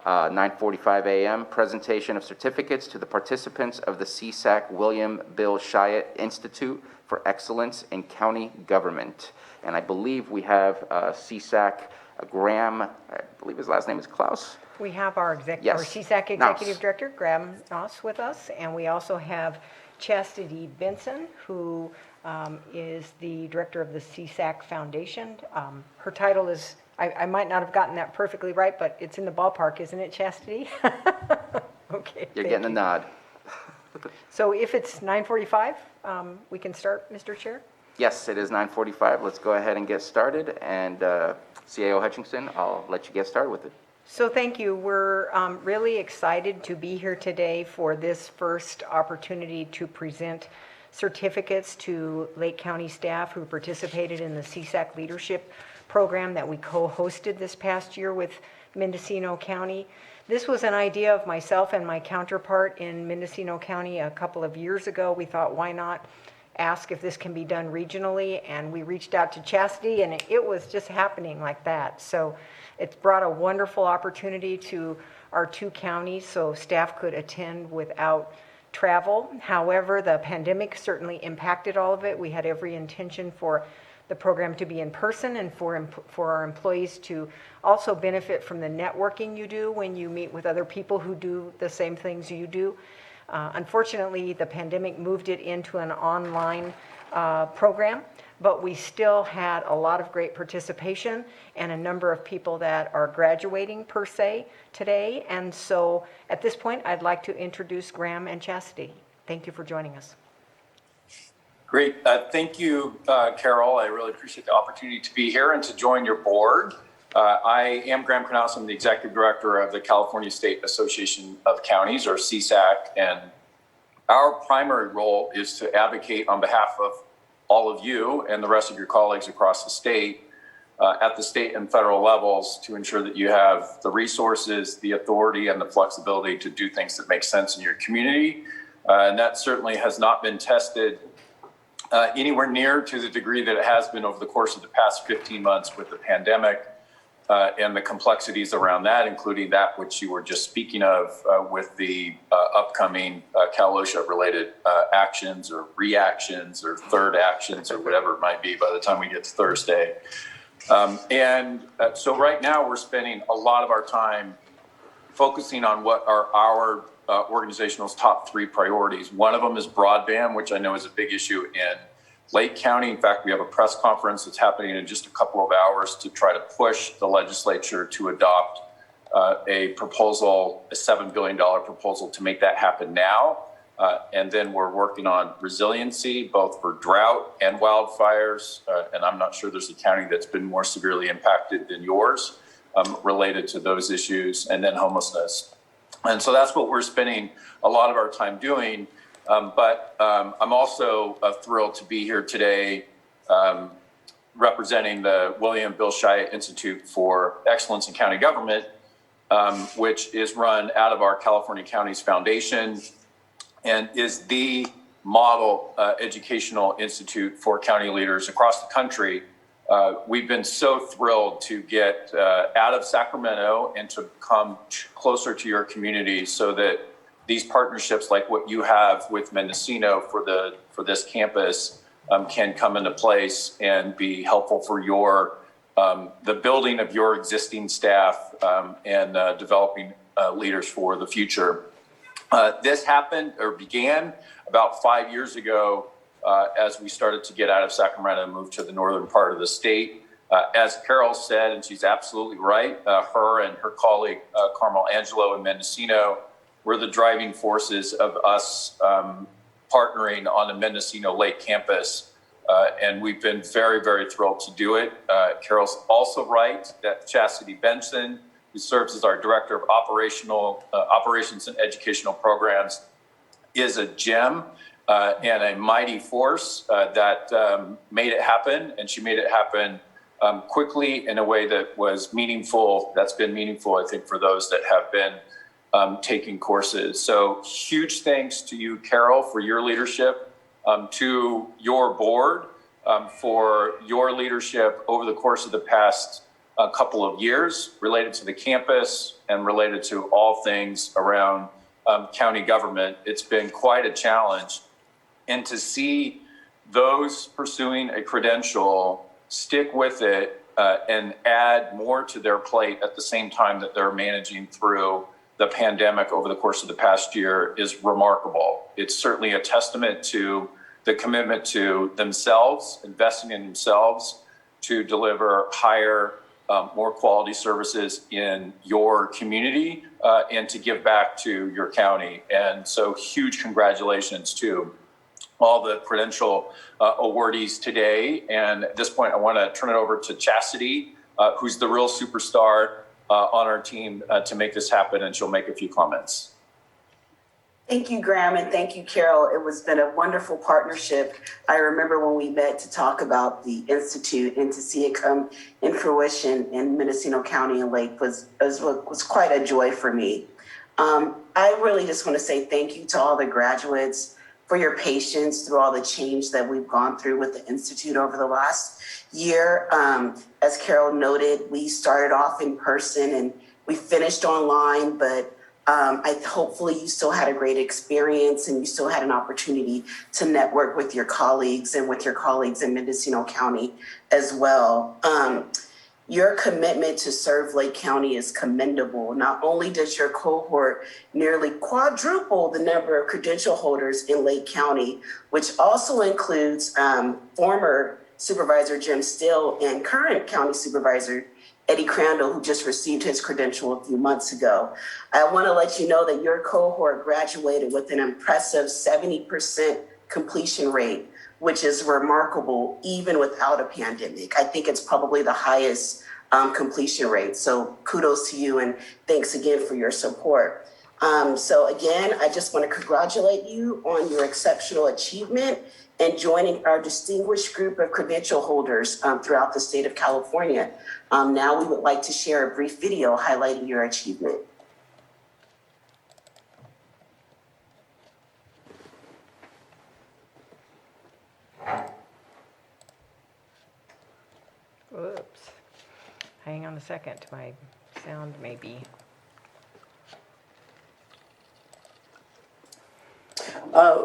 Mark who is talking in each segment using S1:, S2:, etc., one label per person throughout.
S1: 9:45 a.m., presentation of certificates to the participants of the CSAC William Bill Chiat Institute for Excellence in County Government. And I believe we have CSAC Graham, I believe his last name is Klaus.
S2: We have our
S1: Yes.
S2: CSAC Executive Director, Graham Noss, with us, and we also have Chastity Benson, who is the director of the CSAC Foundation. Her title is, I might not have gotten that perfectly right, but it's in the ballpark, isn't it, Chastity? Okay.
S1: You're getting a nod.
S2: So if it's 9:45, we can start, Mr. Chair?
S1: Yes, it is 9:45. Let's go ahead and get started. And CAO Hutchinson, I'll let you get started with it.
S2: So thank you. We're really excited to be here today for this first opportunity to present certificates to Lake County staff who participated in the CSAC Leadership Program that we co-hosted this past year with Mendocino County. This was an idea of myself and my counterpart in Mendocino County a couple of years ago. We thought, why not ask if this can be done regionally? And we reached out to Chastity, and it was just happening like that. So it's brought a wonderful opportunity to our two counties so staff could attend without travel. However, the pandemic certainly impacted all of it. We had every intention for the program to be in person and for our employees to also benefit from the networking you do when you meet with other people who do the same things you do. Unfortunately, the pandemic moved it into an online program, but we still had a lot of great participation and a number of people that are graduating per se today. And so at this point, I'd like to introduce Graham and Chastity. Thank you for joining us.
S3: Great. Thank you, Carol. I really appreciate the opportunity to be here and to join your board. I am Graham Knouse. I'm the Executive Director of the California State Association of Counties, or CSAC, and our primary role is to advocate on behalf of all of you and the rest of your colleagues across the state at the state and federal levels to ensure that you have the resources, the authority, and the flexibility to do things that make sense in your community. And that certainly has not been tested anywhere near to the degree that it has been over the course of the past 15 months with the pandemic and the complexities around that, including that which you were just speaking of with the upcoming Cal OSHA-related actions or reactions or third actions or whatever it might be by the time we get to Thursday. So right now we're spending a lot of our time focusing on what are our organizational's top three priorities. One of them is broadband, which I know is a big issue in Lake County. In fact, we have a press conference that's happening in just a couple of hours to try to push the legislature to adopt a proposal, a $7 billion proposal to make that happen now. And then we're working on resiliency, both for drought and wildfires. And I'm not sure there's a county that's been more severely impacted than yours related to those issues, and then homelessness. And so that's what we're spending a lot of our time doing. But I'm also thrilled to be here today representing the William Bill Chiat Institute for Excellence in County Government, which is run out of our California Counties Foundation and is the model educational institute for county leaders across the country. We've been so thrilled to get out of Sacramento and to come closer to your community so that these partnerships like what you have with Mendocino for this campus can come into place and be helpful for your the building of your existing staff and developing leaders for the future. This happened or began about 5 years ago as we started to get out of Sacramento and move to the northern part of the state. As Carol said, and she's absolutely right, her and her colleague Carmel Angelo in Mendocino were the driving forces of us partnering on the Mendocino Lake campus. And we've been very, very thrilled to do it. Carol's also right that Chastity Benson, who serves as our Director of Operations and Educational Programs, is a gem and a mighty force that made it happen. And she made it happen quickly in a way that was meaningful. That's been meaningful, I think, for those that have been taking courses. So huge thanks to you, Carol, for your leadership, to your board for your leadership over the course of the past couple of years related to the campus and related to all things around county government. It's been quite a challenge. And to see those pursuing a credential stick with it and add more to their plate at the same time that they're managing through the pandemic over the course of the past year is remarkable. It's certainly a testament to the commitment to themselves, investing in themselves to deliver higher, more quality services in your community and to give back to your county. And so huge congratulations to all the Credential awardees today. And at this point, I want to turn it over to Chastity, who's the real superstar on our team to make this happen, and she'll make a few comments.
S4: Thank you, Graham, and thank you, Carol. It was been a wonderful partnership. I remember when we met to talk about the Institute and to see it come in fruition in Mendocino County and Lake was quite a joy for me. I really just want to say thank you to all the graduates for your patience through all the change that we've gone through with the Institute over the last year. As Carol noted, we started off in person and we finished online, but hopefully you still had a great experience and you still had an opportunity to network with your colleagues and with your colleagues in Mendocino County as well. Your commitment to serve Lake County is commendable. Not only does your cohort nearly quadruple the number of credential holders in Lake County, which also includes former Supervisor Jim Still and current County Supervisor Eddie Crandall, who just received his credential a few months ago. I want to let you know that your cohort graduated with an impressive 70% completion rate, which is remarkable even without a pandemic. I think it's probably the highest completion rate. So kudos to you and thanks again for your support. So again, I just want to congratulate you on your exceptional achievement and joining our distinguished group of credential holders throughout the state of California. Now we would like to share a brief video highlighting your achievement.
S2: Oops. Hang on a second. My sound may be.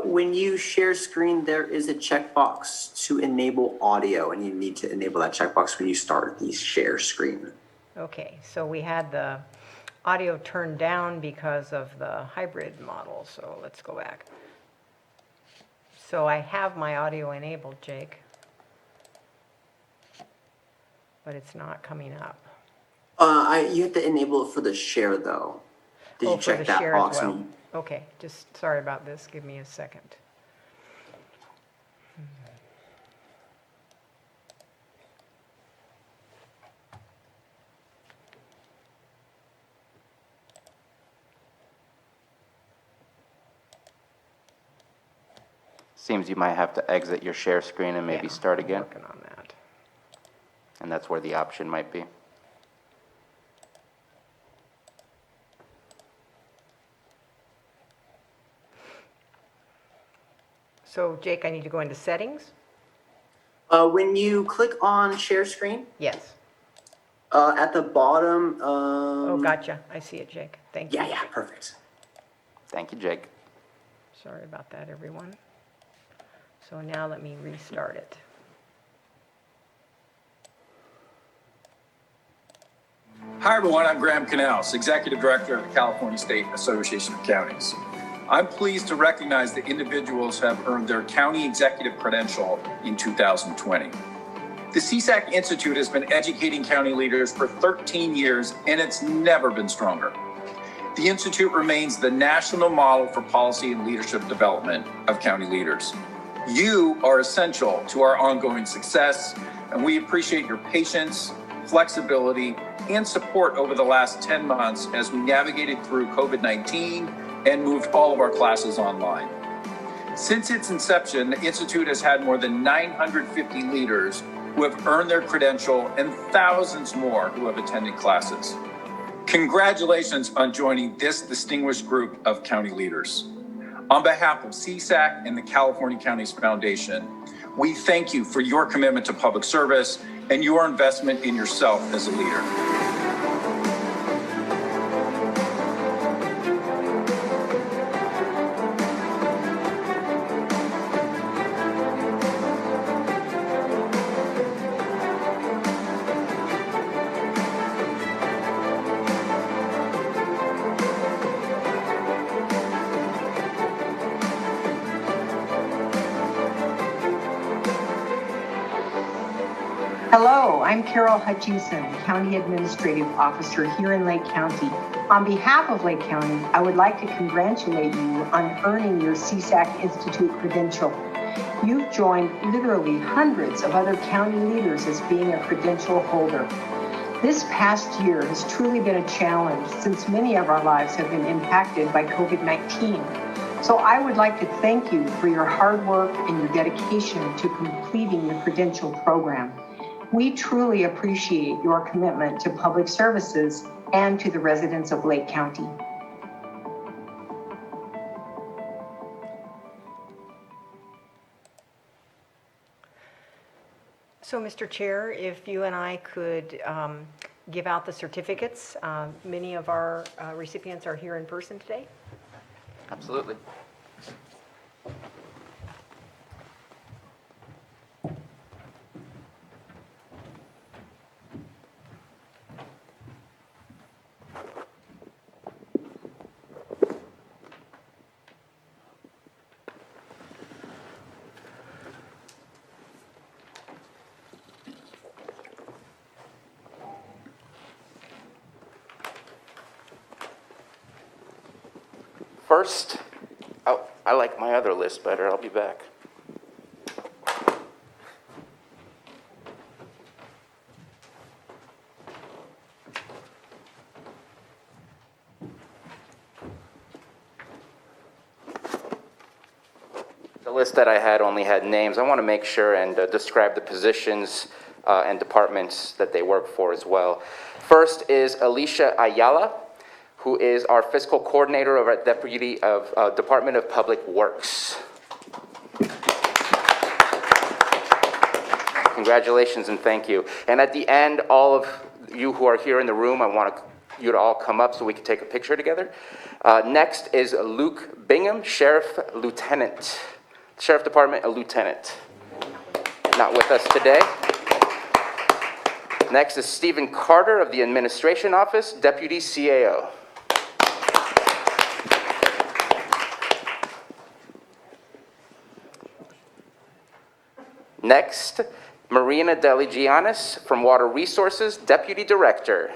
S5: When you share screen, there is a checkbox to enable audio, and you need to enable that checkbox when you start the share screen.
S2: Okay, so we had the audio turned down because of the hybrid model, so let's go back. So I have my audio enabled, Jake, but it's not coming up.
S5: You have to enable it for the share, though. Did you check that box?
S2: Well. Okay, just sorry about this. Give me a second.
S1: Seems you might have to exit your share screen and maybe start again.
S2: I'm working on that.
S1: And that's where the option might be.
S2: So Jake, I need to go into settings?
S5: When you click on share screen,
S2: Yes.
S5: at the bottom.
S2: Oh, gotcha. I see it, Jake. Thank you.
S5: Yeah, perfect.
S1: Thank you, Jake.
S2: Sorry about that, everyone. So now let me restart it.
S6: Hi, everyone. I'm Graham Canals, Executive Director of the California State Association of Counties. I'm pleased to recognize that individuals have earned their county executive credential in 2020. The CSAC Institute has been educating county leaders for 13 years, and it's never been stronger. The Institute remains the national model for policy and leadership development of county leaders. You are essential to our ongoing success, and we appreciate your patience, flexibility, and support over the last 10 months as we navigated through COVID-19 and moved all of our classes online. Since its inception, the Institute has had more than 950 leaders who have earned their credential and thousands more who have attended classes. Congratulations on joining this distinguished group of county leaders. On behalf of CSAC and the California Counties Foundation, we thank you for your commitment to public service and your investment in yourself as a leader.
S2: Hello, I'm Carol Hutchinson, County Administrative Officer here in Lake County. On behalf of Lake County, I would like to congratulate you on earning your CSAC Institute credential. You've joined literally hundreds of other county leaders as being a credential holder. This past year has truly been a challenge since many of our lives have been impacted by COVID-19. So I would like to thank you for your hard work and your dedication to completing the credential program. We truly appreciate your commitment to public services and to the residents of Lake County. So, Mr. Chair, if you and I could give out the certificates. Many of our recipients are here in person today.
S1: Absolutely. First, oh, I like my other list better. I'll be back. The list that I had only had names. I want to make sure and describe the positions and departments that they work for as well. First is Alicia Ayala, who is our fiscal coordinator of our Deputy of Department of Public Works. Congratulations and thank you. And at the end, all of you who are here in the room, I want you to all come up so we can take a picture together. Next is Luke Bingham, Sheriff Lieutenant. Sheriff Department, a lieutenant. Not with us today. Next is Stephen Carter of the Administration Office, Deputy CAO. Next, Marina Deligianis from Water Resources, Deputy Director.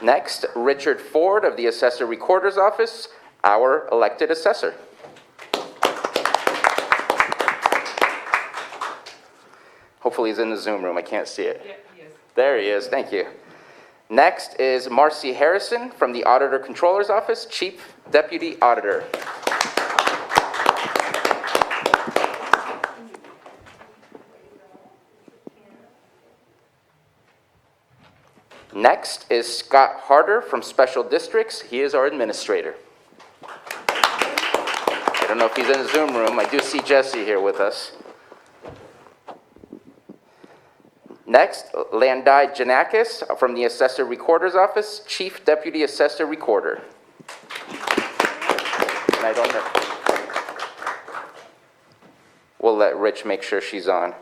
S1: Next, Richard Ford of the Assessor Recorder's Office, our elected assessor. Hopefully he's in the Zoom room. I can't see it. Yeah, he is. There he is. Thank you. Next is Marcy Harrison from the Auditor Controller's Office, Chief Deputy Auditor. Next is Scott Harder from Special Districts. He is our administrator. I don't know if he's in the Zoom room. I do see Jesse here with us. Next, Landai Janakis from the Assessor Recorder's Office, Chief Deputy Assessor Recorder. And I don't know. We'll let Rich make sure she's on.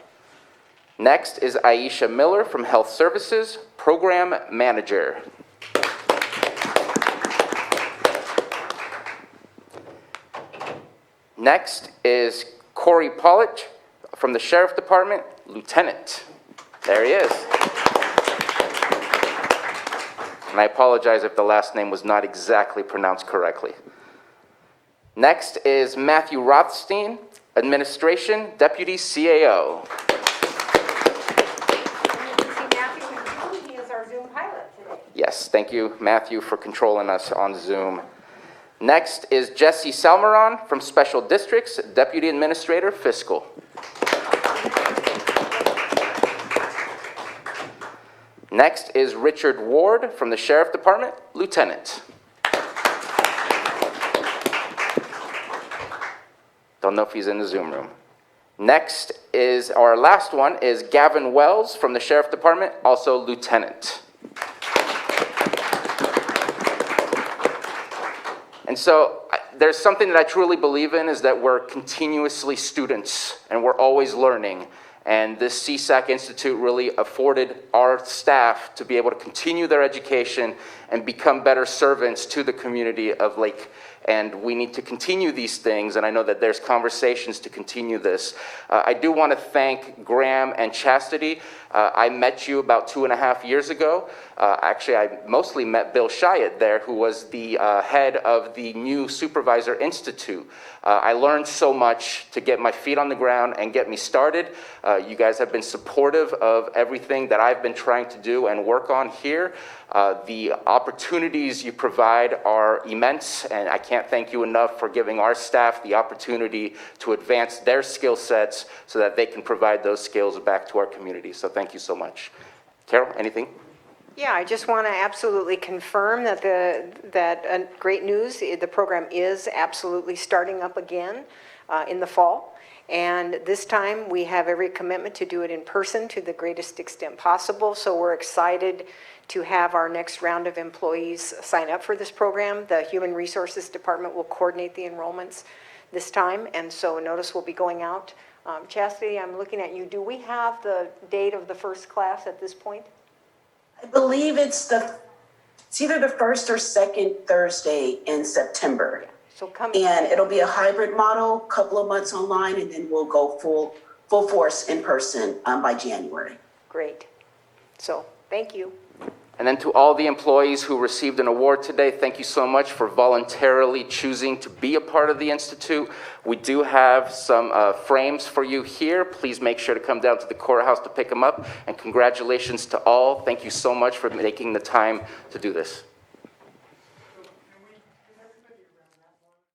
S1: Next is Aisha Miller from Health Services, Program Manager. Next is Corey Pollich from the Sheriff Department, Lieutenant. There he is. And I apologize if the last name was not exactly pronounced correctly. Next is Matthew Rothstein, Administration, Deputy CAO.
S2: He is our Zoom pilot today.
S1: Yes, thank you, Matthew, for controlling us on Zoom. Next is Jesse Salmeron from Special Districts, Deputy Administrator, Fiscal. Next is Richard Ward from the Sheriff Department, Lieutenant. Don't know if he's in the Zoom room. Next is, our last one is Gavin Wells from the Sheriff Department, also Lieutenant. And so there's something that I truly believe in, is that we're continuously students and we're always learning. And this CSAC Institute really afforded our staff to be able to continue their education and become better servants to the community of Lake and we need to continue these things, and I know that there's conversations to continue this. I do want to thank Graham and Chastity. I met you about 2.5 years ago. Actually, I mostly met Bill Chiat there, who was the head of the new Supervisor Institute. I learned so much to get my feet on the ground and get me started. You guys have been supportive of everything that I've been trying to do and work on here. The opportunities you provide are immense, and I can't thank you enough for giving our staff the opportunity to advance their skill sets so that they can provide those skills back to our community. So thank you so much. Carol, anything?
S2: Yeah, I just want to absolutely confirm that great news, the program is absolutely starting up again in the fall. And this time, we have every commitment to do it in person to the greatest extent possible. So we're excited to have our next round of employees sign up for this program. The Human Resources Department will coordinate the enrollments this time, and so a notice will be going out. Chastity, I'm looking at you. Do we have the date of the first class at this point?
S4: I believe it's either the first or second Thursday in September.
S2: So come.
S4: And it'll be a hybrid model, couple of months online, and then we'll go full force in person by January.
S2: Great. So thank you.
S1: And then to all the employees who received an award today, thank you so much for voluntarily choosing to be a part of the Institute. We do have some frames for you here. Please make sure to come down to the courthouse to pick them up. And congratulations to all. Thank you so much for making the time to do this.